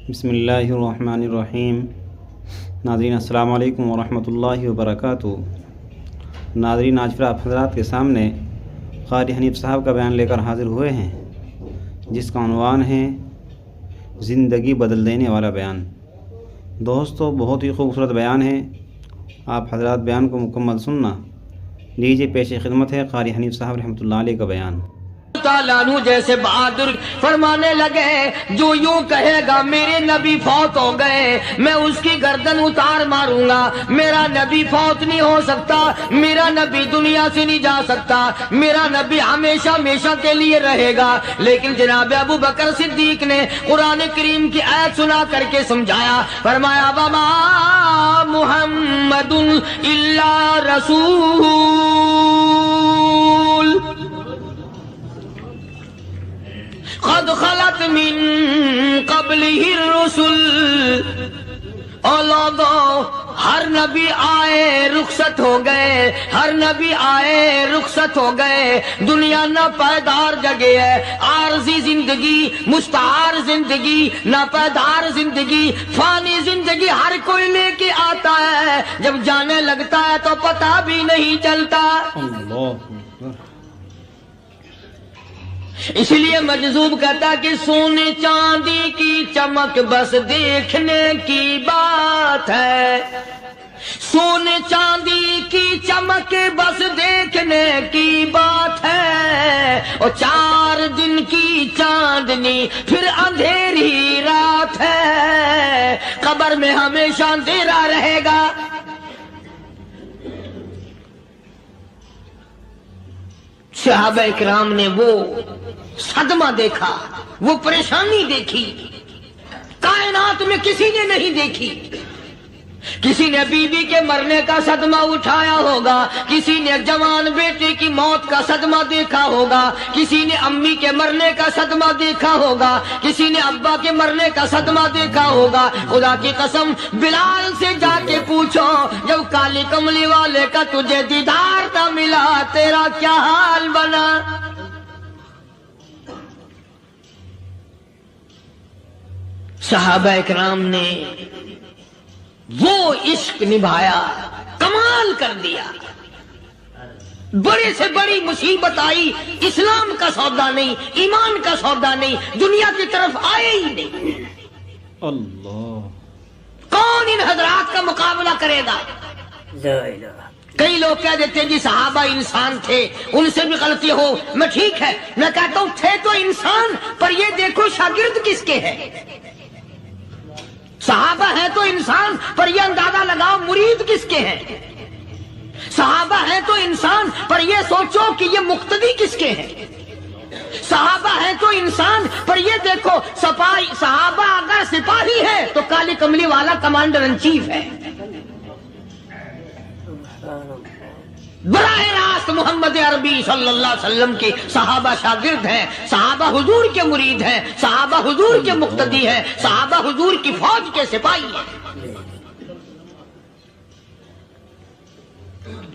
بسم اللہ الرحمن الرحیم۔ ناظرین السلام علیکم ورحمۃ اللہ وبرکاتہ۔ ناظرین، آج پھر آپ حضرات کے سامنے قاری حنیف صاحب کا بیان لے کر حاضر ہوئے ہیں، جس کا عنوان ہے زندگی بدل دینے والا بیان۔ دوستو، بہت ہی خوبصورت بیان ہے، آپ حضرات بیان کو مکمل سننا۔ لیجیے پیش خدمت ہے قاری حنیف صاحب رحمۃ اللہ علیہ کا بیان۔ تعالیٰ عنہ جیسے بہادر فرمانے لگے، جو یوں کہے گا میرے نبی فوت ہو گئے، میں اس کی گردن اتار ماروں گا۔ میرا نبی فوت نہیں ہو سکتا، میرا نبی دنیا سے نہیں جا سکتا، میرا نبی ہمیشہ ہمیشہ کے لیے رہے گا۔ لیکن جناب ابو بکر صدیق نے قرآن کریم کی آیت سنا کر کے سمجھایا، فرمایا وما محمد الا رسول قد خلت من قبلہ الرسل۔ اور لوگوں، ہر نبی آئے رخصت ہو گئے، ہر نبی آئے رخصت ہو گئے۔ دنیا نہ پائیدار جگہ ہے، عارضی زندگی، مستعار زندگی، نہ پائیدار زندگی، فانی زندگی ہر کوئی لے کے آتا ہے، جب جانے لگتا ہے تو پتہ بھی نہیں چلتا۔ اللہ، اس لیے مجذوب کہتا کہ سونے چاندی کی چمک بس دیکھنے کی بات ہے، سونے چاندی کی چمک بس دیکھنے کی بات ہے، اور 4 دن کی چاندنی پھر اندھیری رات ہے، قبر میں ہمیشہ اندھیرا رہے گا۔ صحابہ اکرام نے وہ صدمہ دیکھا، وہ پریشانی دیکھی، کائنات میں کسی نے نہیں دیکھی۔ کسی نے بیوی کے مرنے کا صدمہ اٹھایا ہوگا، کسی نے جوان بیٹے کی موت کا صدمہ دیکھا ہوگا، کسی نے امی کے مرنے کا صدمہ دیکھا ہوگا، کسی نے ابا کے مرنے کا صدمہ دیکھا ہوگا۔ خدا کی قسم، بلال سے جا کے پوچھو، جب کالی کملی والے کا تجھے دیدار نہ ملا، تیرا کیا حال بنا؟ صحابہ اکرام نے وہ عشق نبھایا، کمال کر دیا۔ بڑے سے بڑی مصیبت آئی، اسلام کا سودا نہیں، ایمان کا سودا نہیں، دنیا کی طرف آئے ہی نہیں۔ اللہ، کون ان حضرات کا مقابلہ کرے گا؟ کئی لوگ کہہ دیتے ہیں جی صحابہ انسان تھے، ان سے بھی غلطی ہو، میں ٹھیک ہے، میں کہتا ہوں تھے تو انسان، پر یہ دیکھو شاگرد کس کے ہیں۔ صحابہ ہیں تو انسان، پر یہ اندازہ لگاؤ مرید کس کے ہیں۔ صحابہ ہیں تو انسان، پر یہ سوچو کہ یہ مقتدی کس کے ہیں۔ صحابہ ہیں تو انسان، پر یہ دیکھو صحابہ اگر سپاہی ہے تو کالی کملی والا کمانڈر ان چیف ہے۔ براہ راست محمد عربی صلی اللہ علیہ وسلم کے صحابہ شاگرد ہیں، صحابہ حضور کے مرید ہیں، صحابہ حضور کے مقتدی ہیں، صحابہ حضور کی فوج کے سپاہی ہیں۔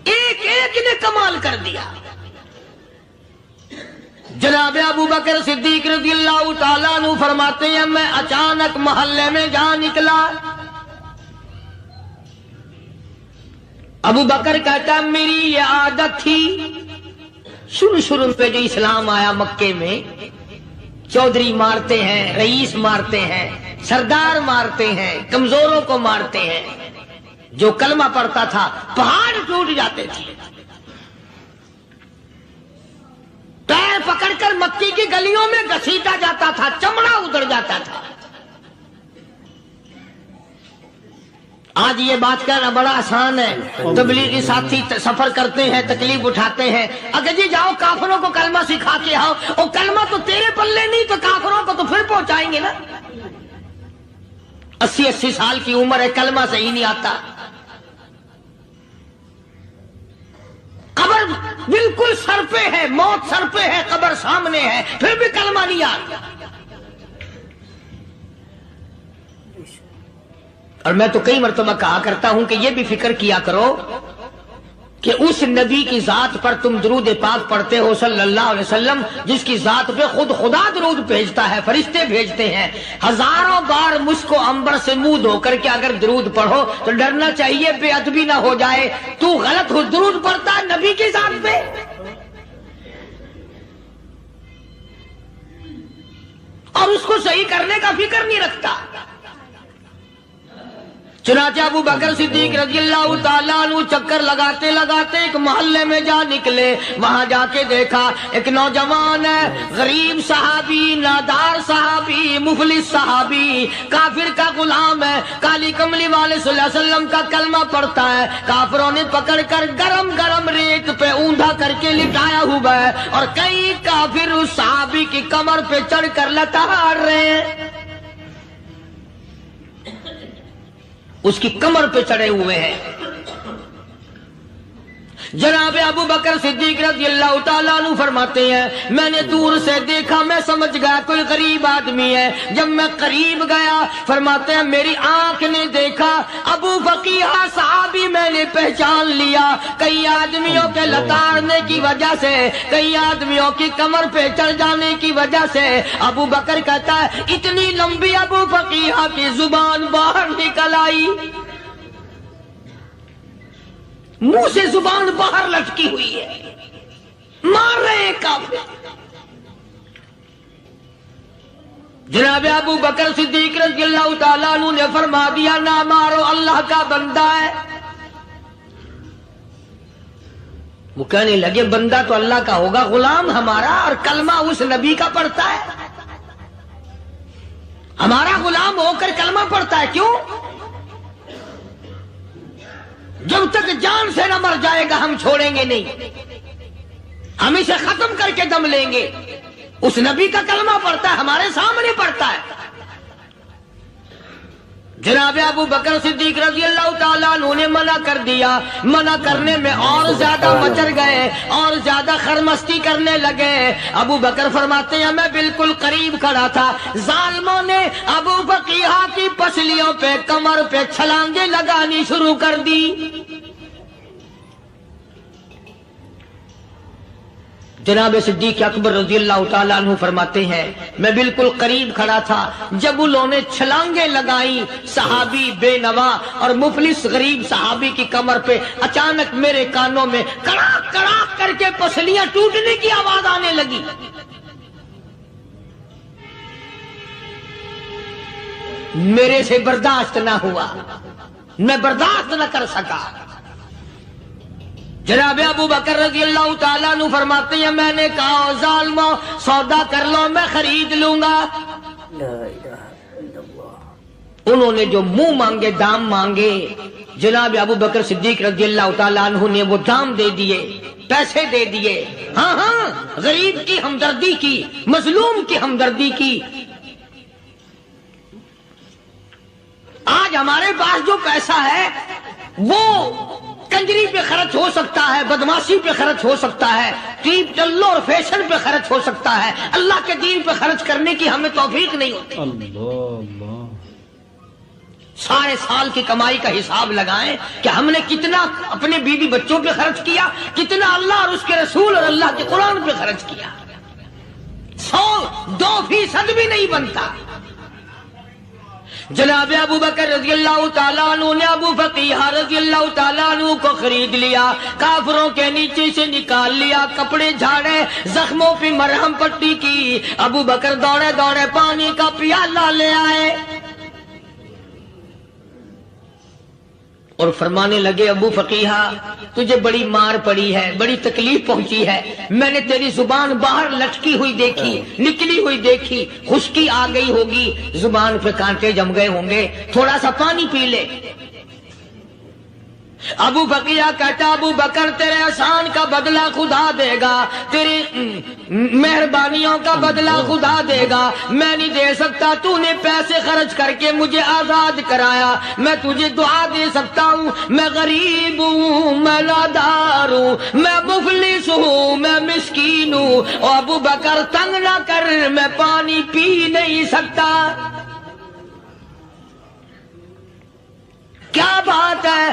ایک ایک نے کمال کر دیا۔ جناب ابو بکر صدیق رضی اللہ تعالیٰ عنہ فرماتے ہیں، میں اچانک محلے میں جا نکلا۔ ابو بکر کہتا میری یہ عادت تھی، شروع پہ جو اسلام آیا مکے میں، چودھری مارتے ہیں، رئیس مارتے ہیں، سردار مارتے ہیں، کمزوروں کو مارتے ہیں۔ جو کلمہ پڑھتا تھا پہاڑ ٹوٹ جاتے تھے۔ پیر پکڑ کر مکی کی گلیوں میں گھسیٹا جاتا تھا، چمڑا ادھر جاتا تھا۔ آج یہ بات کہنا بڑا آسان ہے، تبلیغی ساتھی سفر کرتے ہیں، تکلیف اٹھاتے ہیں، اگر جی جاؤ کافروں کو کلمہ سکھا کے آؤ، اور کلمہ تو تیرے پلے نہیں تو کافروں کو تو پھر پہنچائیں گے نا۔ 80 سال کی عمر ہے، کلمہ صحیح نہیں آتا، قبر بالکل سر پہ ہے، موت سر پہ ہے، قبر سامنے ہے، پھر بھی کلمہ نہیں آتا۔ اور میں تو کئی مرتبہ کہا کرتا ہوں کہ یہ بھی فکر کیا کرو کہ اس نبی کی ذات پر تم درود پاک پڑھتے ہو صلی اللہ علیہ وسلم، جس کی ذات پہ خود خدا درود بھیجتا ہے، فرشتے بھیجتے ہیں، ہزاروں بار مجھ کو عنبر سے منہ دھو کر کے اگر درود پڑھو تو ڈرنا چاہیے بے ادبی نہ ہو جائے، تو غلط ہو درود پڑھتا ہے نبی کی ذات پہ۔ اور اس کو صحیح کرنے کا فکر نہیں رکھتا۔ چنانچہ ابو بکر صدیق رضی اللہ تعالیٰ عنہ چکر لگاتے لگاتے ایک محلے میں جا نکلے، وہاں جا کے دیکھا ایک نوجوان ہے، غریب صحابی، نادار صحابی، مفلس صحابی، کافر کا غلام ہے، کالی کملی والے صلی اللہ علیہ وسلم کا کلمہ پڑھتا ہے، کافروں نے پکڑ کر گرم گرم ریت پہ اوندا کر کے لٹایا ہوا ہے، اور کئی کافر اس صحابی کی کمر پہ چڑھ کر لتاڑ رہے ہیں، اس کی کمر پہ چڑھے ہوئے ہیں۔ جناب ابو بکر صدیق رضی اللہ تعالیٰ عنہ فرماتے ہیں میں نے دور سے دیکھا، میں سمجھ گیا کوئی غریب آدمی ہے، جب میں قریب گیا فرماتے ہیں میری آنکھ نے دیکھا ابو فقیہ صحابی، میں نے پہچان لیا، کئی آدمیوں کے لتاڑنے کی وجہ سے، کئی آدمیوں کی کمر پہ چڑھ جانے کی وجہ سے ابو بکر کہتا ہے اتنی لمبی ابو فقیہ کی زبان باہر نکل آئی، منہ سے زبان باہر لٹکی ہوئی ہے، مار رہے ہیں کافر۔ جناب ابو بکر صدیق رضی اللہ تعالیٰ عنہ نے فرما دیا نہ مارو، اللہ کا بندہ ہے۔ وہ کہنے لگے بندہ تو اللہ کا ہوگا، غلام ہمارا، اور کلمہ اس نبی کا پڑھتا ہے، ہمارا غلام ہو کر کلمہ پڑھتا ہے، کیوں؟ جب تک جان سے نہ مر جائے گا ہم چھوڑیں گے نہیں، ہم اسے ختم کر کے دم لیں گے۔ اس نبی کا کلمہ پڑھتا ہے، ہمارے سامنے پڑھتا ہے۔ جناب ابو بکر صدیق رضی اللہ تعالیٰ عنہ نے منع کر دیا، منع کرنے میں اور زیادہ مچر گئے اور زیادہ خرمستی کرنے لگے۔ ابو بکر فرماتے ہیں میں بالکل قریب کھڑا تھا، ظالموں نے ابو فقیہ کی پسلیوں پہ کمر پہ چھلانگیں لگانی شروع کر دی۔ جناب صدیق اکبر رضی اللہ تعالیٰ عنہ فرماتے ہیں میں بالکل قریب کھڑا تھا، جب انہوں نے چھلانگیں لگائیں صحابی بے نوا اور مفلس غریب صحابی کی کمر پہ، اچانک میرے کانوں میں کڑاک کڑاک کر کے پسلیاں ٹوٹنے کی آواز آنے لگی۔ میرے سے برداشت نہ ہوا، میں برداشت نہ کر سکا۔ جناب ابو بکر رضی اللہ تعالیٰ عنہ فرماتے ہیں میں نے کہا ظالموں سودا کر لو، میں خرید لوں گا۔ انہوں نے جو منہ مانگے، دام مانگے، جناب ابو بکر صدیق رضی اللہ تعالیٰ عنہ نے وہ دام دے دیے، پیسے دے دیے۔ ہاں ہاں، غریب کی ہمدردی کی، مظلوم کی ہمدردی کی۔ آج ہمارے پاس جو پیسہ ہے وہ کنجری پہ خرچ ہو سکتا ہے، بدماشی پہ خرچ ہو سکتا ہے، ٹیپ ٹلو اور فیشن پہ خرچ ہو سکتا ہے، اللہ کے دین پہ خرچ کرنے کی ہمیں توفیق نہیں ہوتی۔ اللہ سارے سال کی کمائی کا حساب لگائیں کہ ہم نے کتنا اپنے بیوی بچوں پہ خرچ کیا، کتنا اللہ اور اس کے رسول اور اللہ کے قرآن پہ خرچ کیا، 100-2% بھی نہیں بنتا۔ جناب ابو بکر رضی اللہ تعالیٰ عنہ نے ابو فقیہ رضی اللہ تعالیٰ عنہ کو خرید لیا، کافروں کے نیچے سے نکال لیا، کپڑے جھاڑے، زخموں پہ مرہم پٹی کی۔ ابو بکر دوڑے دوڑے پانی کا پیالہ لے آئے اور فرمانے لگے ابو فقیہ تجھے بڑی مار پڑی ہے، بڑی تکلیف پہنچی ہے، میں نے تیری زبان باہر لٹکی ہوئی دیکھی، نکلی ہوئی دیکھی، خشکی آ گئی ہوگی، زبان پہ کانٹے جم گئے ہوں گے، تھوڑا سا پانی پی لے۔ ابو فقیہ کہتا ابو بکر تیرے احسان کا بدلہ خدا دے گا، تیری مہربانیوں کا بدلہ خدا دے گا، میں نہیں دے سکتا، تو نے پیسے خرچ کر کے مجھے آزاد کرایا، میں تجھے دعا دے سکتا ہوں، میں غریب ہوں، میں نادار ہوں، میں مفلس ہوں، میں مسکین ہوں، اور ابو بکر تنگ نہ کر، میں پانی پی نہیں سکتا۔ کیا بات ہے،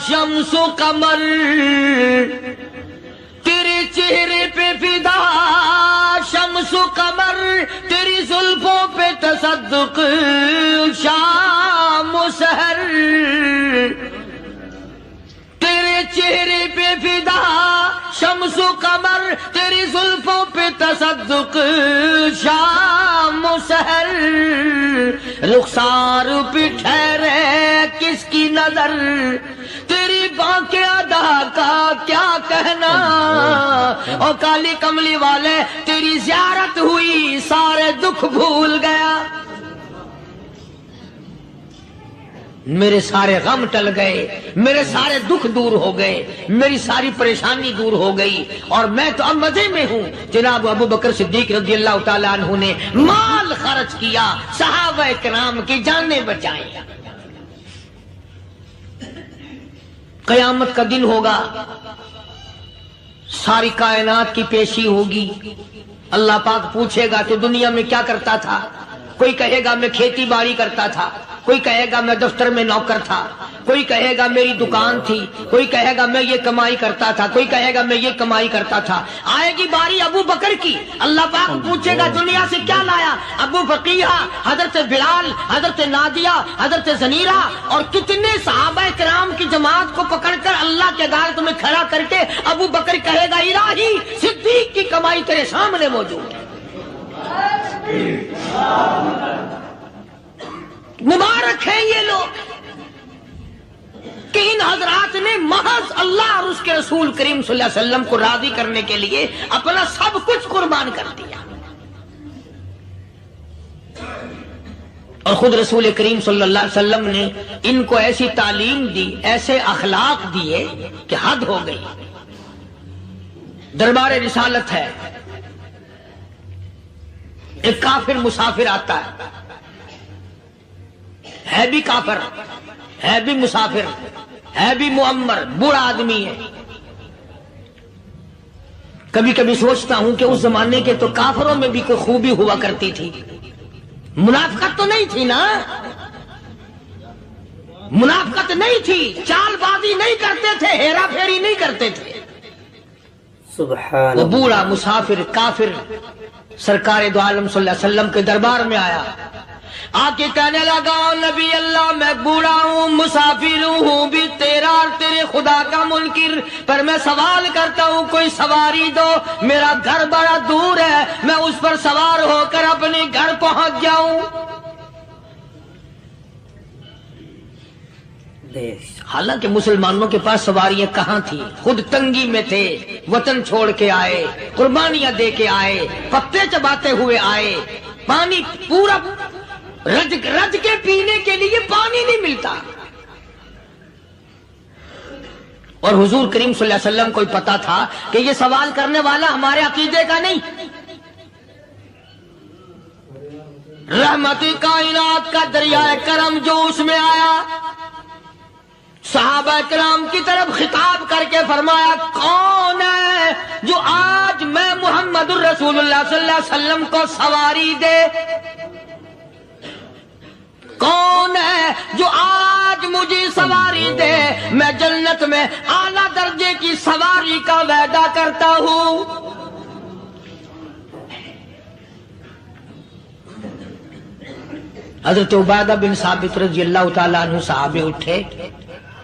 شمس و قمر تیرے چہرے پہ فدا شمس و قمر تیری زلفوں پہ تصدق شام و سحر تیرے چہرے پہ فدا شمس و قمر تیری زلفوں پہ تصدق شام و سحر رخسار پہ ٹھہرے کس کی نظر تیری بانکے ادا کا کیا کہنا اور کالی کملی والے تیری زیارت ہوئی سارے دکھ بھول گیا میرے سارے غم ٹل گئے میرے سارے دکھ دور ہو گئے میری ساری پریشانی دور ہو گئی اور میں تو اب مزے میں ہوں جناب ابو بکر صدیق رضی اللہ تعالیٰ عنہ نے مال خرچ کیا صحابہ کرام کی جانیں بچائیں قیامت کا دن ہوگا ساری کائنات کی پیشی ہوگی اللہ پاک پوچھے گا کہ دنیا میں کیا کرتا تھا کوئی کہے گا میں کھیتی باڑی کرتا تھا کوئی کہے گا میں دفتر میں نوکر تھا کوئی کہے گا میری دکان تھی کوئی کہے گا میں یہ کمائی کرتا تھا کوئی کہے گا میں یہ کمائی کرتا تھا آئے گی باری ابو بکر کی اللہ پاک پوچھے گا دنیا سے کیا لایا ابو فقیہ حضرت بلال حضرت نادیہ حضرت زنیرہ اور کتنے صحابہ کرام کی جماعت کو پکڑ کر اللہ کے عدالت میں کھڑا کر کے ابو بکر کہے گا الہی صدیق کی کمائی تیرے سامنے موجود ہے مبارک ہیں یہ لوگ کہ ان حضرات نے محض اللہ اور اس کے رسول کریم صلی اللہ علیہ وسلم کو راضی کرنے کے لیے اپنا سب کچھ قربان کر دیا اور خود رسول کریم صلی اللہ علیہ وسلم نے ان کو ایسی تعلیم دی ایسے اخلاق دیے کہ حد ہو گئی دربار رسالت ہے ایک کافر مسافر آتا ہے بھی کافر ہے بھی مسافر ہے بھی معمر بوڑھا آدمی ہے کبھی کبھی سوچتا ہوں کہ اس زمانے کے تو کافروں میں بھی کوئی خوبی ہوا کرتی تھی منافقت تو نہیں تھی نا منافقت نہیں تھی چال بازی نہیں کرتے تھے ہیرا پھیری نہیں کرتے تھے سبحان وہ بوڑھا مسافر کافر سرکار دو عالم صلی اللہ علیہ وسلم کے دربار میں آیا آ کے کہنے لگا نبی اللہ میں بوڑھا ہوں مسافر ہوں بھی تیرا اور تیرے خدا کا منکر پر میں سوال کرتا ہوں کوئی سواری دو میرا گھر بڑا دور ہے میں اس پر سوار ہو کر اپنے گھر پہنچ جاؤں حالانکہ مسلمانوں کے پاس سواریاں کہاں تھی خود تنگی میں تھے وطن چھوڑ کے آئے قربانیاں دے کے آئے پتے چباتے ہوئے آئے پانی پورا رج کے پینے کے لیے پانی نہیں ملتا اور حضور کریم صلی اللہ علیہ وسلم کو پتا تھا کہ یہ سوال کرنے والا ہمارے عقیدے کا نہیں رحمتی کائنات کا دریائے کرم جو اس میں آیا صحابہ کرام کی طرف خطاب کر کے فرمایا کون ہے جو آج میں محمد الرسول اللہ صلی اللہ علیہ وسلم کو سواری دے کون ہے جو آج مجھے سواری دے میں جنت میں اعلیٰ درجے کی سواری کا وعدہ کرتا ہوں حضرت عبادہ بن ثابت رضی اللہ تعالیٰ عنہ صحابے اٹھے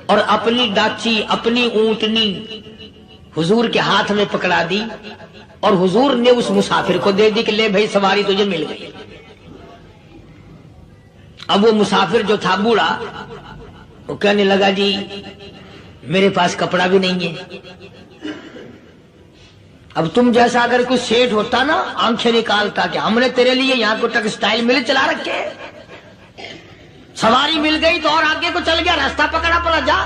اور اپنی ڈاچی اپنی اونٹنی حضور کے ہاتھ میں پکڑا دی اور حضور نے اس مسافر کو دے دی کہ لے بھائی سواری تجھے مل گئی اب وہ مسافر جو تھا بوڑھا وہ کہنے لگا جی میرے پاس کپڑا بھی نہیں ہے اب تم جیسا اگر کوئی سیٹ ہوتا نا آنکھیں نکالتا کہ ہم نے تیرے لیے یہاں کو ٹیکسٹائل مل چلا رکھے سواری مل گئی تو اور آگے کو چل گیا راستہ پکڑا پڑا جا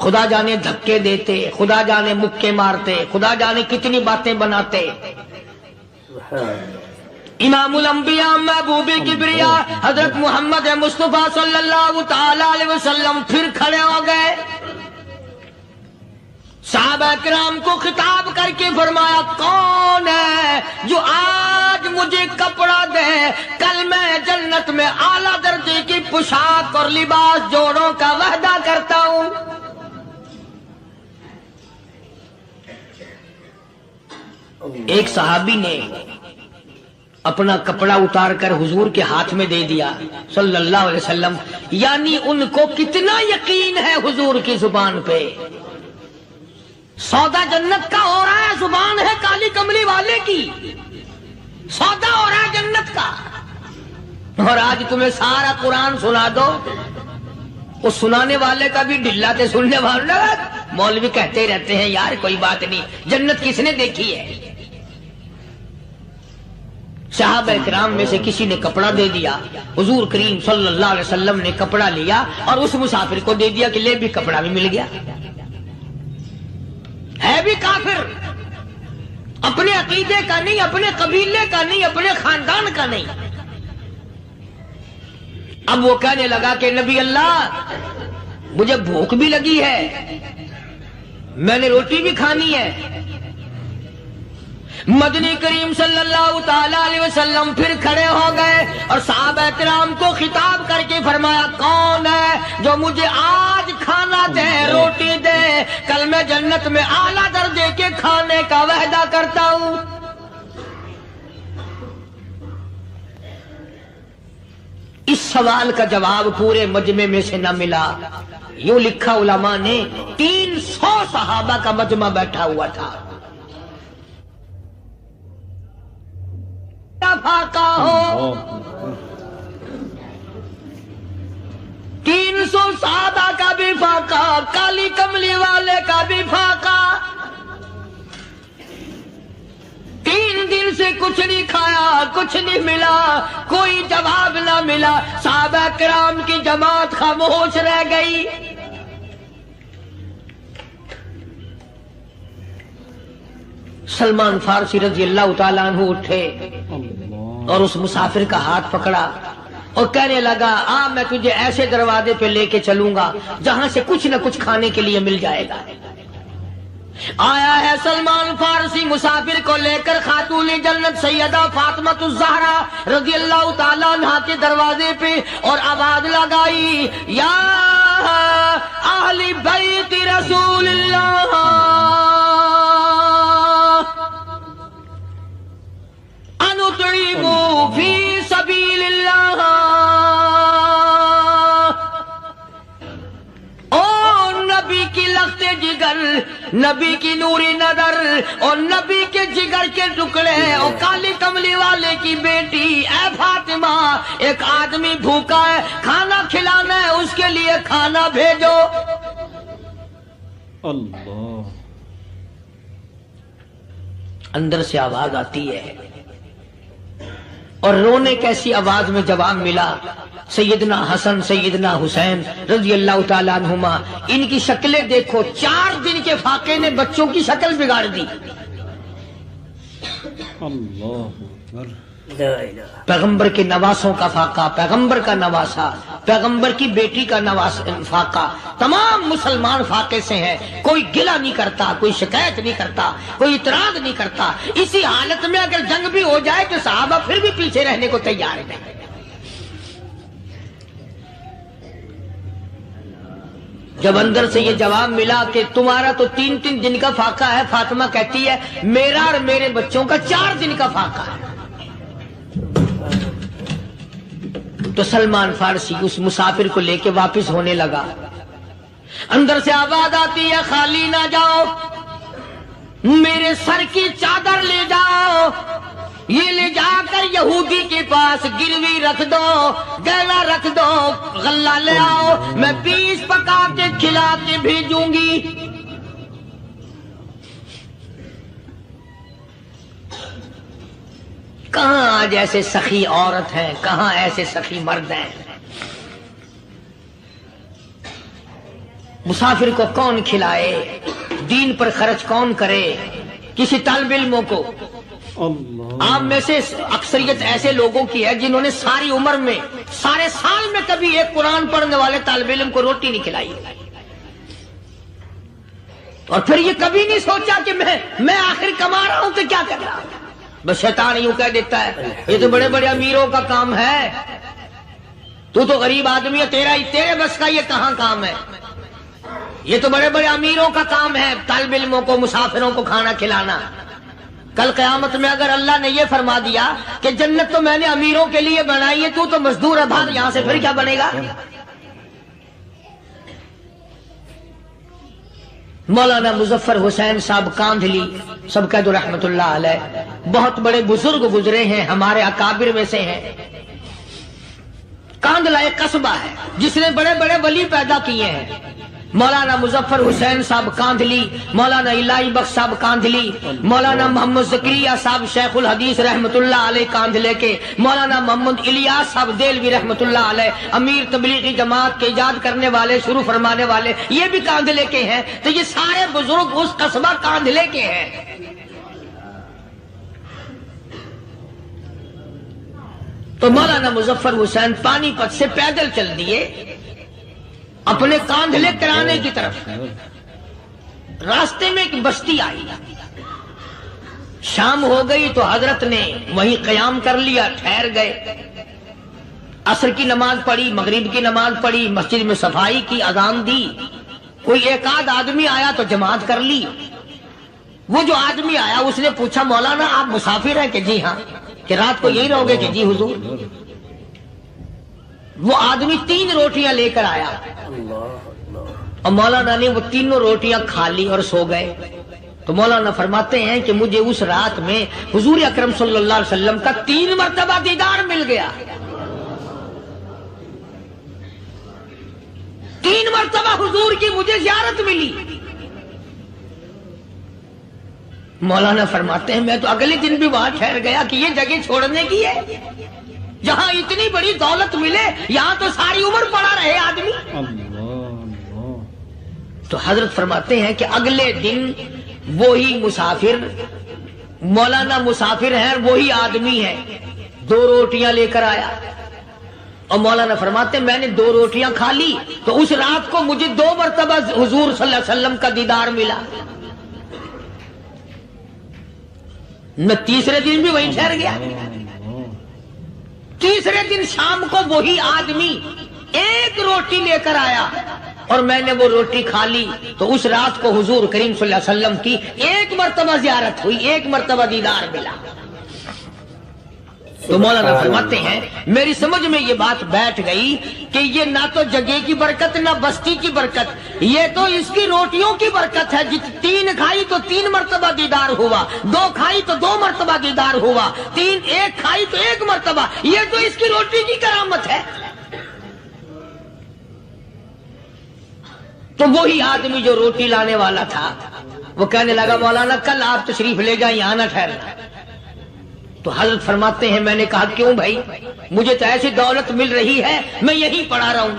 خدا جانے دھکے دیتے خدا جانے مکے مارتے خدا جانے کتنی باتیں بناتے امام الانبیاء محبوب کبریا حضرت محمد مصطفیٰ صلی اللہ تعالی علیہ وسلم پھر کھڑے ہو گئے صحابہ کرام کو خطاب کر کے فرمایا کون ہے جو آج مجھے کپڑا دے کل میں جنت میں اعلیٰ درجے کی پوشاک اور لباس جوڑوں کا ایک صحابی نے اپنا کپڑا اتار کر حضور کے ہاتھ میں دے دیا صلی اللہ علیہ وسلم، یعنی ان کو کتنا یقین ہے حضور کی زبان پہ. سودا جنت کا ہو رہا ہے، زبان ہے کالی کملی والے کی، سودا ہو رہا ہے جنت کا. اور آج تمہیں سارا قرآن سنا دو، اس سنانے والے کا بھی ڈھلا تھے، سننے والے مولوی کہتے رہتے ہیں یار کوئی بات نہیں، جنت کس نے دیکھی ہے. صحابہ کرام میں سے کسی نے کپڑا دے دیا، حضور کریم صلی اللہ علیہ وسلم نے کپڑا لیا اور اس مسافر کو دے دیا کہ لے بھی کپڑا بھی مل گیا. ہے بھی کافر، اپنے عقیدے کا نہیں، اپنے قبیلے کا نہیں، اپنے خاندان کا نہیں. اب وہ کہنے لگا کہ نبی اللہ مجھے بھوک بھی لگی ہے، میں نے روٹی بھی کھانی ہے. مدنی کریم صلی اللہ تعالی علیہ وسلم پھر کھڑے ہو گئے اور صحابہ کرام کو خطاب کر کے فرمایا کون ہے جو مجھے آج کھانا دے، روٹی دے، کل میں جنت میں اعلیٰ درجے کے کھانے کا وعدہ کرتا ہوں. اس سوال کا جواب پورے مجمع میں سے نہ ملا. یوں لکھا علماء نے 300 صحابہ کا مجمع بیٹھا ہوا تھا. فاقہ ہو 300 صحابہ کا بھی فاقہ، کالی کملی والے کا بھی فاقہ. 3 دن سے کچھ نہیں کھایا، کچھ نہیں ملا، کوئی جواب نہ ملا. صحابہ کرام کی جماعت خاموش رہ گئی. سلمان فارسی رضی اللہ تعالیٰ عنہ اٹھے اور اس مسافر کا ہاتھ پکڑا اور کہنے لگا میں تجھے ایسے دروازے پہ لے کے چلوں گا جہاں سے کچھ نہ کچھ کھانے کے لیے مل جائے گا. آیا ہے سلمان فارسی مسافر کو لے کر خاتون جنت سیدہ فاطمہ الزہرا رضی اللہ تعالیٰ عنہا کے دروازے پہ اور آواز لگائی یا اہل بیت رسول اللہ انطعموا فی سبیل اللہ. نبی کی لخت جگر، نبی کی نوری نظر اور نبی کے جگر کے ٹکڑے اور کالی کملی والے کی بیٹی اے فاطمہ، ایک آدمی بھوکا ہے، کھانا کھلانا ہے، اس کے لیے کھانا بھیجو. اللہ. اندر سے آواز آتی ہے اور رونے کیسی آواز میں جواب ملا. سیدنا حسن سیدنا حسین رضی اللہ تعالیٰ عنہما، ان کی شکلیں دیکھو، 4 دن کے فاقے نے بچوں کی شکل بگاڑ دی. پیغمبر کے نواسوں کا فاقہ، پیغمبر کا نواسا، پیغمبر کی بیٹی کا فاقہ، تمام مسلمان فاقے سے ہیں. کوئی گلہ نہیں کرتا، کوئی شکایت نہیں کرتا، کوئی اعتراض نہیں کرتا. اسی حالت میں اگر جنگ بھی ہو جائے تو صحابہ پھر بھی پیچھے رہنے کو تیار ہیں. جب اندر سے یہ جواب ملا کہ تمہارا تو 3 دن کا فاقہ ہے، فاطمہ کہتی ہے میرا اور میرے بچوں کا 4 دن کا فاقہ ہے، تو سلمان فارسی اس مسافر کو لے کے واپس ہونے لگا. اندر سے آواز آتی ہے خالی نہ جاؤ، میرے سر کی چادر لے جاؤ، یہ لے جا کر یہودی کے پاس گروی رکھ دو، گلا رکھ دو، غلہ لے آؤ، میں 20 پکا کے کھلا کے بھیجوں گی. کہاں آج ایسے سخی عورت ہیں، کہاں ایسے سخی مرد ہیں. مسافر کو کون کھلائے، دین پر خرچ کون کرے. کسی طالب علموں کو، آپ میں سے اکثریت ایسے لوگوں کی ہے جنہوں نے ساری عمر میں، سارے سال میں کبھی ایک قرآن پڑھنے والے طالب علم کو روٹی نہیں کھلائی، اور پھر یہ کبھی نہیں سوچا کہ میں آخر کما رہا ہوں تو کیا کر رہا ہوں. بس شیطان یوں کہہ دیتا ہے یہ تو بڑے بڑے امیروں کا کام ہے، تو غریب آدمی ہے، تیرے بس کا یہ کہاں کام ہے. یہ تو بڑے بڑے امیروں کا کام ہے طالب علموں کو، مسافروں کو کھانا کھلانا. کل قیامت میں اگر اللہ نے یہ فرما دیا کہ جنت تو میں نے امیروں کے لیے بنائی ہے، تو مزدور ہے، بھاگ یہاں سے، پھر کیا بنے گا؟ مولانا مظفر حسین صاحب کاندھلی سب کہہ دو رحمت اللہ علیہ، بہت بڑے بزرگ گزرے ہیں، ہمارے اکابر میں سے ہیں۔ کاندھلا ایک قصبہ ہے جس نے بڑے بڑے ولی پیدا کیے ہیں۔ مولانا مظفر حسین صاحب کاندھلی، مولانا الہی بخش صاحب کاندھلی، مولانا محمد زکریا صاحب شیخ الحدیث رحمت اللہ علیہ کاندھلے کے، مولانا محمد الیاس صاحب دیلوی رحمت اللہ علیہ امیر تبلیغی جماعت کے ایجاد کرنے والے، شروع فرمانے والے، یہ بھی کاندھلے کے ہیں۔ تو یہ سارے بزرگ اس قصبہ کاندھلے کے ہیں۔ تو مولانا مظفر حسین پانی پت سے پیدل چل دیے اپنے کاندھلے کرانے کی طرف۔ راستے میں ایک بستی آئی، شام ہو گئی تو حضرت نے وہیں قیام کر لیا، ٹھہر گئے۔ عصر کی نماز پڑھی، مغرب کی نماز پڑھی، مسجد میں صفائی کی، اذان دی۔ کوئی ایک آدھ آدمی آیا تو جماعت کر لی۔ وہ جو آدمی آیا اس نے پوچھا مولانا آپ مسافر ہیں؟ کہ جی ہاں۔ کہ رات کو یہی رہو گے؟ کہ جی حضور۔ وہ آدمی 3 روٹیاں لے کر آیا اور مولانا نے وہ تینوں روٹیاں کھا لی اور سو گئے۔ تو مولانا فرماتے ہیں کہ مجھے اس رات میں حضور اکرم صلی اللہ علیہ وسلم کا 3 مرتبہ دیدار مل گیا۔ 3 مرتبہ حضور کی مجھے زیارت ملی۔ مولانا فرماتے ہیں میں تو اگلے دن بھی وہاں ٹھہر گیا کہ یہ جگہ چھوڑنے کی ہے، جہاں اتنی بڑی دولت ملے یہاں تو ساری عمر پڑا رہے آدمی۔ تو حضرت فرماتے ہیں کہ اگلے دن وہی مسافر، مولانا مسافر ہیں، وہی آدمی ہے، 2 روٹیاں لے کر آیا اور مولانا فرماتے ہیں میں نے 2 روٹیاں کھا لی تو اس رات کو مجھے 2 مرتبہ حضور صلی اللہ علیہ وسلم کا دیدار ملا۔ میں تیسرے دن بھی وہیں ٹھہر گیا۔ تیسرے دن شام کو وہی آدمی 1 روٹی لے کر آیا اور میں نے وہ روٹی کھا لی تو اس رات کو حضور کریم صلی اللہ علیہ وسلم کی 1 مرتبہ زیارت ہوئی، 1 مرتبہ دیدار ملا۔ تو مولانا فرماتے ہیں میری سمجھ میں یہ بات بیٹھ گئی کہ یہ نہ تو جگہ کی برکت نہ بستی کی برکت، یہ تو اس کی روٹیوں کی برکت ہے۔ 3 کھائی تو 3 مرتبہ دیدار ہوا، 2 کھائی تو 2 مرتبہ دیدار ہوا، 1 کھائی تو 1 مرتبہ، یہ تو اس کی روٹی کی کرامت ہے۔ تو وہی آدمی جو روٹی لانے والا تھا وہ کہنے لگا مولانا کل آپ تشریف لے جائیں، یہاں نہ ٹھہرنا۔ تو حضرت فرماتے ہیں میں نے کہا کیوں بھائی، مجھے تو ایسی دولت مل رہی ہے میں یہیں پڑا رہا ہوں۔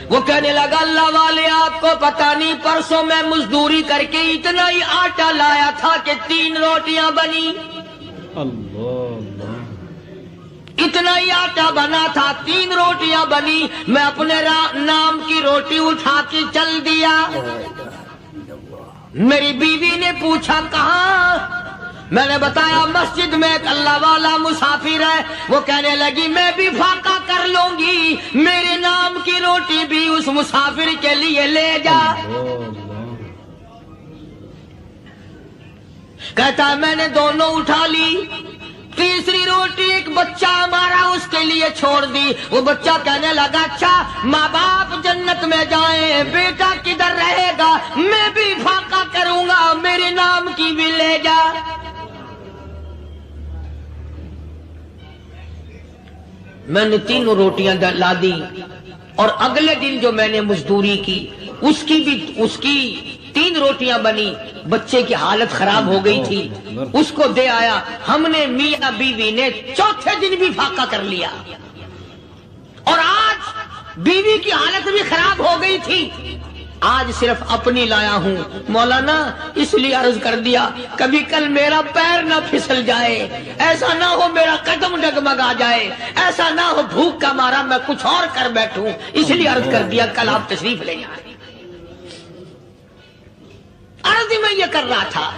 وہ کہنے لگا اللہ والے آپ کو پتہ نہیں، پرسوں میں مزدوری کر کے اتنا ہی آٹا لایا تھا کہ 3 روٹیاں بنی۔ اتنا ہی آٹا بنا تھا، 3 روٹیاں بنی، میں اپنے نام کی روٹی اٹھا کے چل دیا۔ میری بیوی نے پوچھا کہاں؟ میں نے بتایا مسجد میں ایک اللہ والا مسافر ہے۔ وہ کہنے لگی میں بھی فاقہ کر لوں گی، میرے نام کی روٹی بھی اس مسافر کے لیے لے جا۔ کہتا ہے میں نے دونوں اٹھا لی، تیسری روٹی ایک بچہ ہمارا اس کے لیے چھوڑ دی۔ وہ بچہ کہنے لگا اچھا ماں باپ جنت میں جائیں، بیٹا کدھر رہے گا؟ میں بھی فاقہ کروں گا، میرے نام کی بھی لے جا۔ میں نے 3 روٹیاں لا دی اور اگلے دن جو میں نے مزدوری کی اس کی 3 روٹیاں بنی۔ بچے کی حالت خراب ہو گئی تھی، اس کو دے آیا۔ ہم نے میاں بیوی نے چوتھے دن بھی فاقہ کر لیا اور آج بیوی کی حالت بھی خراب ہو گئی تھی، آج صرف اپنی لایا ہوں۔ مولانا اس لیے عرض کر دیا کبھی کل میرا پیر نہ پھسل جائے، ایسا نہ ہو میرا قدم ڈگمگا جائے، ایسا نہ ہو بھوک کا مارا میں کچھ اور کر بیٹھوں، اس لیے عرض کر دیا کل آپ تشریف لے جائیں۔ عرض میں یہ کر رہا تھا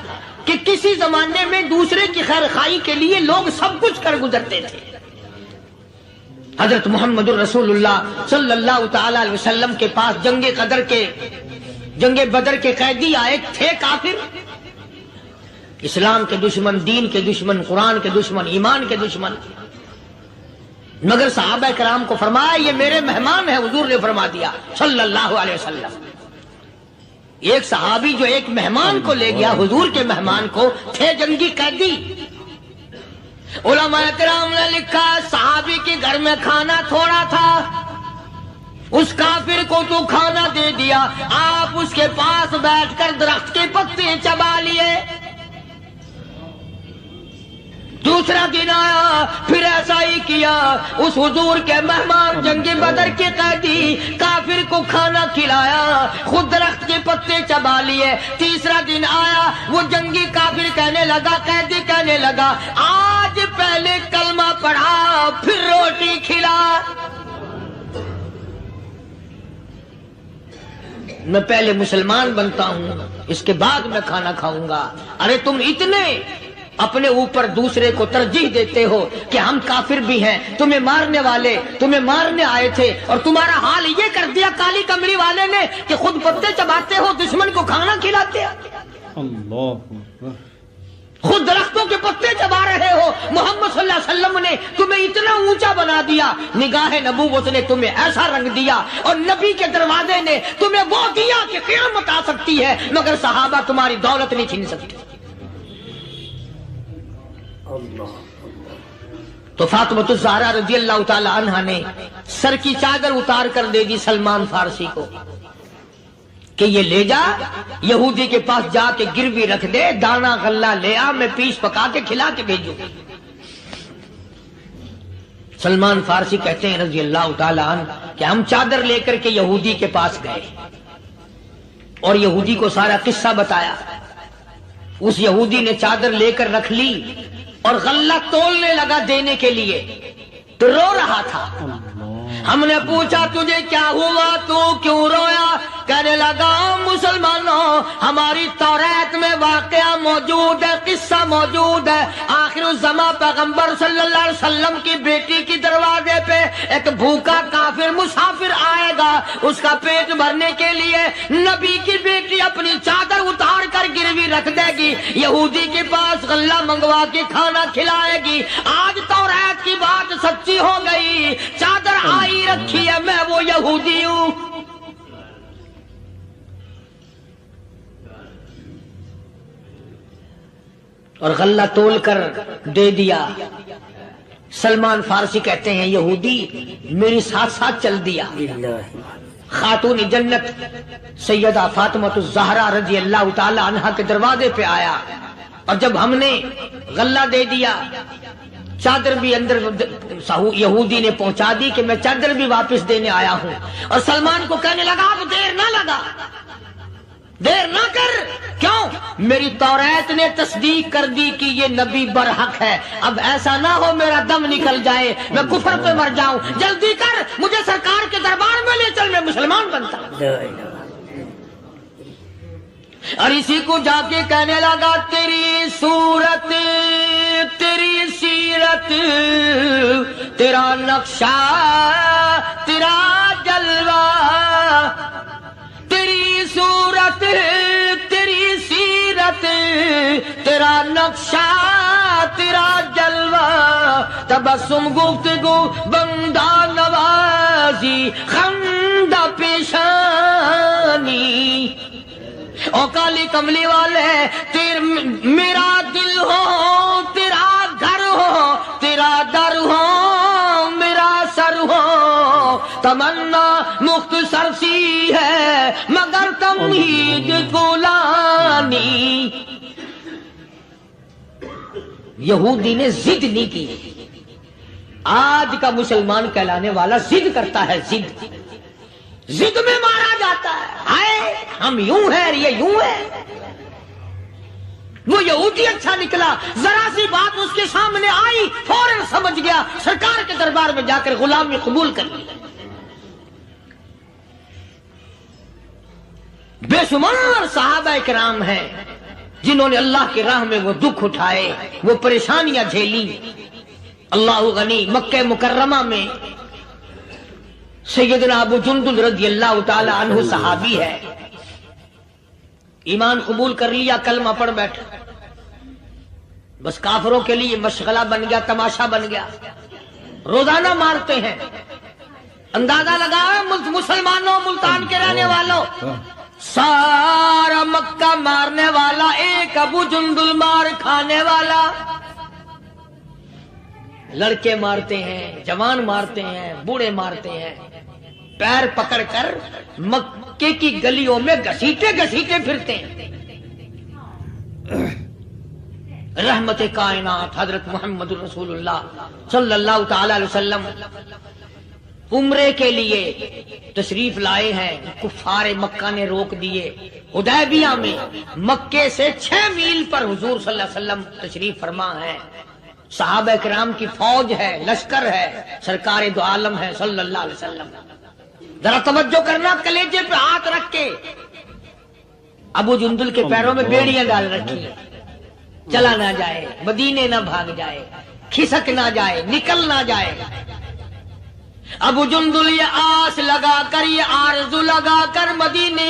کہ کسی زمانے میں دوسرے کی خیر خواہی کے لیے لوگ سب کچھ کر گزرتے تھے۔ حضرت محمد الرسول اللہ صلی اللہ تعالی علیہ وسلم کے پاس جنگ بدر کے قیدی آئے تھے کافر، اسلام کے دشمن، دین کے دشمن، قرآن کے دشمن، ایمان کے دشمن، مگر صحابہ کرام کو فرمایا یہ میرے مہمان ہیں، حضور نے فرما دیا صلی اللہ علیہ وسلم۔ ایک صحابی جو ایک مہمان کو لے گیا، حضور کے مہمان کو، تھے جنگی قیدی۔ علماء کرام نے لکھا صحابی کے گھر میں کھانا تھوڑا تھا، اس کافر کو تو کھانا دے دیا، آپ اس کے پاس بیٹھ کر درخت کے پتے چبا لیے۔ دوسرا دن آیا، پھر ایسا ہی کیا، اس حضور کے مہمان جنگ بدر کے قیدی کافر کو کھانا کھلایا، خود درخت کے پتے چبا لیے۔ تیسرا دن آیا، وہ جنگی کافر کہنے لگا، قیدی کہنے لگا آج پہلے کلمہ پڑھا پھر روٹی کھلا، میں پہلے مسلمان بنتا ہوں اس کے بعد میں کھانا کھاؤں گا۔ ارے تم اتنے اپنے اوپر دوسرے کو ترجیح دیتے ہو کہ ہم کافر بھی ہیں، تمہیں مارنے والے تمہیں مارنے آئے تھے، اور تمہارا حال یہ کر دیا کالی کمری والے نے کہ خود پتے چباتے ہو، دشمن کو کھانا کھلاتے ہو، اللہ، خود درختوں کے پتے چبا رہے ہو۔ محمد صلی اللہ علیہ وسلم نے تمہیں اتنا اونچا بنا دیا، نگاہ نبوت نے تمہیں ایسا رنگ دیا، اور نبی کے دروازے نے تمہیں وہ دیا کہ قیامت آ سکتی ہے، مگر صحابہ تمہاری دولت نہیں چھین سکتے۔ تو فاطمہ الزہرا رضی اللہ تعالی عنہا نے سر کی چادر اتار کر دے دی سلمان فارسی کو کہ یہ لے جا، یہودی کے پاس جا کے گروی رکھ دے، دانا غلہ لے آ، میں پیش پکا کے کھلا کے بھیجوں۔ سلمان فارسی کہتے ہیں رضی اللہ تعالی عنہ کہ ہم چادر لے کر کے یہودی کے پاس گئے اور یہودی کو سارا قصہ بتایا۔ اس یہودی نے چادر لے کر رکھ لی اور غلہ تولنے لگا دینے کے لیے، تو رو رہا تھا۔ ہم نے پوچھا تجھے کیا ہوا، تو کیوں رویا؟ کہنے لگا مسلمانوں، ہماری توریت میں واقعہ موجود ہے، قصہ موجود ہے، آخر الزمان پیغمبر صلی اللہ علیہ وسلم کی بیٹی کی دروازے پہ ایک بھوکا کافر مسافر آئے گا، اس کا پیٹ بھرنے کے لیے نبی کی بیٹی اپنی چادر اتار کر گروی رکھ دے گی، یہودی کے پاس غلہ منگوا کے کھانا کھلائے گی۔ آج توریت کی بات سچی ہو گئی، چادر آئی رکھی ہے، میں وہ یہودی ہوں۔ اور غلہ تول کر دے دیا۔ سلمان فارسی کہتے ہیں یہودی میری ساتھ ساتھ چل دیا۔ خاتون جنت سیدہ فاطمہ الزہرا رضی اللہ تعالی عنہا کے دروازے پہ آیا، اور جب ہم نے غلہ دے دیا، چادر بھی اندر یہودی نے پہنچا دی کہ میں چادر بھی واپس دینے آیا ہوں، اور سلمان کو کہنے لگا اب دیر نہ لگا، دیر نہ کر، کیوں؟ میری توریت نے تصدیق کر دی کہ یہ نبی برحق ہے، اب ایسا نہ ہو میرا دم نکل جائے، میں کفر پہ مر جاؤں، جلدی کر، مجھے سرکار کے دربار میں لے چل، میں مسلمان بنتا۔ اور اسی کو جا کے کہنے لگا تیری صورت، تیری سیرت، تیرا نقشہ، تیرا جلوہ، تیری صورت، تیری سیرت، تیرا نقشہ، تیرا جلوہ، تبسم گفتگو بندہ نوازی، خندہ پیشانی، او کالی کملی والے میرا دل ہو، تیرا گھر ہو، تیرا در ہو، میرا سر ہو، تمنا مختصر سی ہے مگر تمہید گولانی۔ یہودی نے ضد نہیں کی۔ آج کا مسلمان کہلانے والا ضد کرتا ہے، ضد ضد میں مارا جاتا ہے، ہائے ہم یوں ہیں، یہ یوں ہے۔ وہ یہودی اچھا نکلا، ذرا سی بات اس کے سامنے آئی فوراً سمجھ گیا، سرکار کے دربار میں جا کر غلامی قبول کر لی۔ بے شمار صحابہ کرام ہیں جنہوں نے اللہ کی راہ میں وہ دکھ اٹھائے، وہ پریشانیاں جھیلی۔ اللہ غنی، مکہ مکرمہ میں سیدنا ابو جندل رضی اللہ تعالی عنہ صحابی ہے، ایمان قبول کر لیا، کلمہ پڑھ بیٹھا، بس کافروں کے لیے مشغلہ بن گیا، تماشا بن گیا، روزانہ مارتے ہیں۔ اندازہ لگاؤ مسلمانوں، ملتان کے رہنے والوں، سارا مکہ مارنے والا ایک ابو جندل مار کھانے والا۔ لڑکے مارتے ہیں، جوان مارتے ہیں، بوڑھے مارتے ہیں، پیر پکڑ کر مکے کی گلیوں میں گھسیٹے گھسیٹے پھرتے ہیں۔ رحمت کائنات حضرت محمد رسول اللہ صلی اللہ تعالی علیہ وسلم عمرے کے لیے تشریف لائے ہیں، کفار مکہ نے روک دیے۔ حدیبیہ میں مکے سے 6 میل پر حضور صلی اللہ علیہ وسلم تشریف فرما ہے، صحابہ کرام کی فوج ہے، لشکر ہے، سرکار دو عالم ہے صلی اللہ علیہ وسلم۔ ذرا توجہ کرنا، کلیجے پہ ہاتھ رکھ کے ابو جندل کے پیروں میں بیڑیاں ڈال رکھی ہیں، چلا نہ جائے، مدینے نہ بھاگ جائے، کھسک نہ جائے، نکل نہ جائے۔ ابو جندل یہ آس لگا کر، یہ آرزو لگا کر مدینے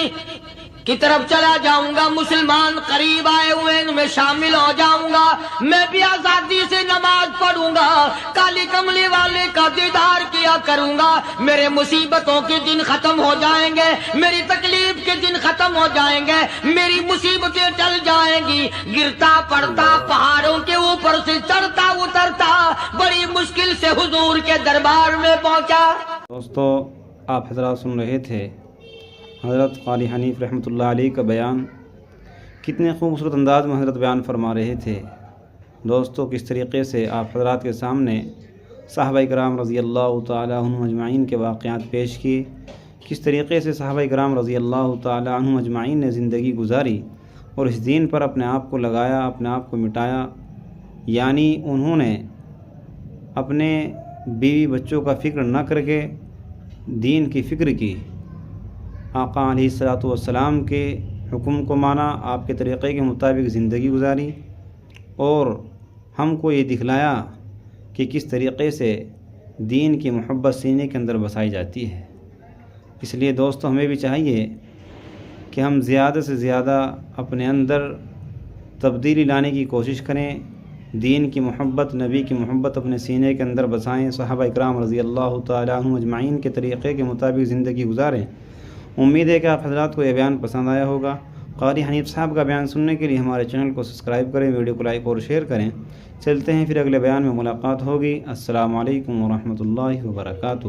کی طرف چلا جاؤں گا، مسلمان قریب آئے ہوئے ان میں شامل ہو جاؤں گا، میں بھی آزادی سے نماز پڑھوں گا، کالی کملی والے کا دیدار کیا کروں گا، میرے مصیبتوں کے دن ختم ہو جائیں گے، میری تکلیف کے دن ختم ہو جائیں گے، میری مصیبتیں ٹل جائیں گی۔ گرتا پڑتا پہاڑوں کے اوپر سے چڑھتا اترتا بڑی مشکل سے حضور کے دربار میں پہنچا۔ دوستو، آپ حضرات سن رہے تھے حضرت قاری حنیف رحمۃ اللہ علیہ کا بیان۔ کتنے خوبصورت انداز میں حضرت بیان فرما رہے تھے۔ دوستو، کس طریقے سے آپ حضرات کے سامنے صحابہ کرام رضی اللہ تعالی عنہم اجمعین کے واقعات پیش کیے، کس طریقے سے صحابہ کرام رضی اللہ تعالی عنہم اجمعین نے زندگی گزاری اور اس دین پر اپنے آپ کو لگایا، اپنے آپ کو مٹایا، یعنی انہوں نے اپنے بیوی بچوں کا فکر نہ کر کے دین کی فکر کی، آقا علیہ الصلوۃ والسلام کے حکم کو مانا، آپ کے طریقے کے مطابق زندگی گزاری اور ہم کو یہ دکھلایا کہ کس طریقے سے دین کی محبت سینے کے اندر بسائی جاتی ہے۔ اس لیے دوستو، ہمیں بھی چاہیے کہ ہم زیادہ سے زیادہ اپنے اندر تبدیلی لانے کی کوشش کریں، دین کی محبت، نبی کی محبت اپنے سینے کے اندر بسائیں، صحابہ اکرام رضی اللہ تعالی عنہم اجمعین کے طریقے کے مطابق زندگی گزاریں۔ امید ہے کہ آپ حضرات کو یہ بیان پسند آیا ہوگا۔ قاری حنیف صاحب کا بیان سننے کے لیے ہمارے چینل کو سبسکرائب کریں، ویڈیو کو لائک اور شیئر کریں۔ چلتے ہیں، پھر اگلے بیان میں ملاقات ہوگی۔ السلام علیکم ورحمۃ اللہ وبرکاتہ۔